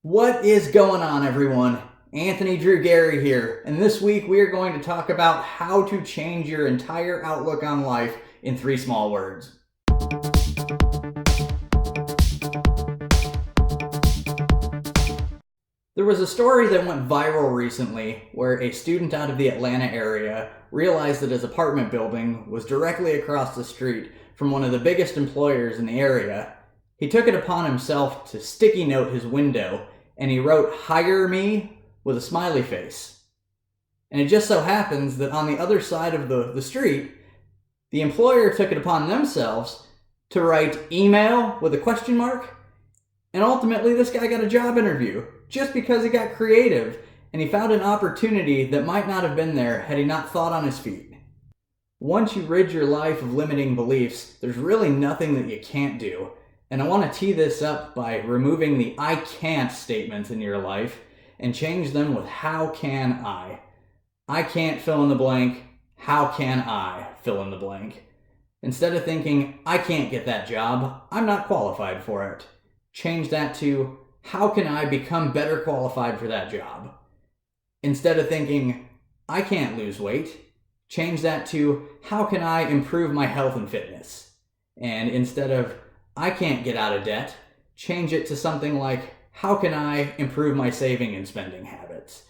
What is going on, everyone? Anthony Drew Gary here, and this week we are going to talk about how to change your entire outlook on life in 3 small words. There was a story that went viral recently where a student out of the Atlanta area realized that his apartment building was directly across the street from one of the biggest employers in the area. He took it upon himself to sticky note his window, and he wrote "Hire me" with a smiley face. And it just so happens that on the other side of the street, the employer took it upon themselves to write "email" with a question mark, and ultimately this guy got a job interview just because he got creative and he found an opportunity that might not have been there had he not thought on his feet. Once you rid your life of limiting beliefs, there's really nothing that you can't do. And I want to tee this up by removing the "I can't" statements in your life and change them with "how can I?" I can't fill in the blank, how can I fill in the blank? Instead of thinking, I can't get that job, I'm not qualified for it, change that to, how can I become better qualified for that job? Instead of thinking, I can't lose weight, change that to, how can I improve my health and fitness? And instead of, I can't get out of debt, change it to something like, how can I improve my saving and spending habits?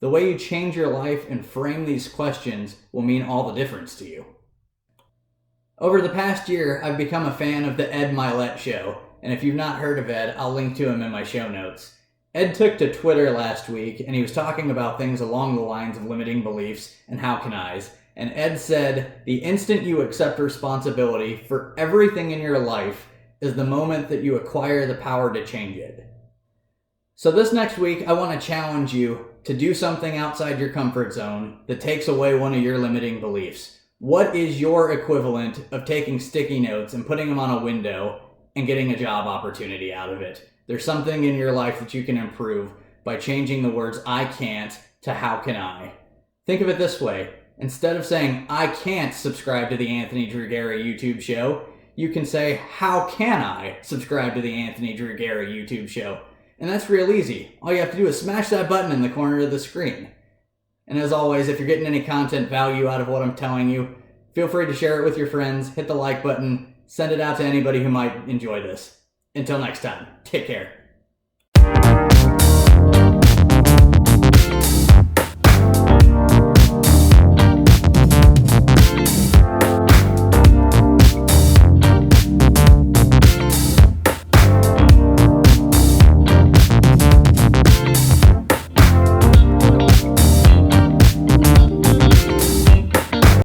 The way you change your life and frame these questions will mean all the difference to you. Over the past year, I've become a fan of the Mylett show, and if you've not heard of Ed, I'll link to him in my show notes. Ed took to Twitter last week, and he was talking about things along the lines of limiting beliefs and how can I's, and Ed said, the instant you accept responsibility for everything in your life is the moment that you acquire the power to change it. So this next week, I want to challenge you to do something outside your comfort zone that takes away one of your limiting beliefs. What is your equivalent of taking sticky notes and putting them on a window and getting a job opportunity out of it? There's something in your life that you can improve by changing the words "I can't" to "how can I?" Think of it this way. Instead of saying, I can't subscribe to the Anthony Drew Gary YouTube show, you can say, how can I subscribe to the Anthony Drew Gary YouTube show? And that's real easy. All you have to do is smash that button in the corner of the screen. And as always, if you're getting any content value out of what I'm telling you, feel free to share it with your friends, hit the like button, send it out to anybody who might enjoy this. Until next time, take care.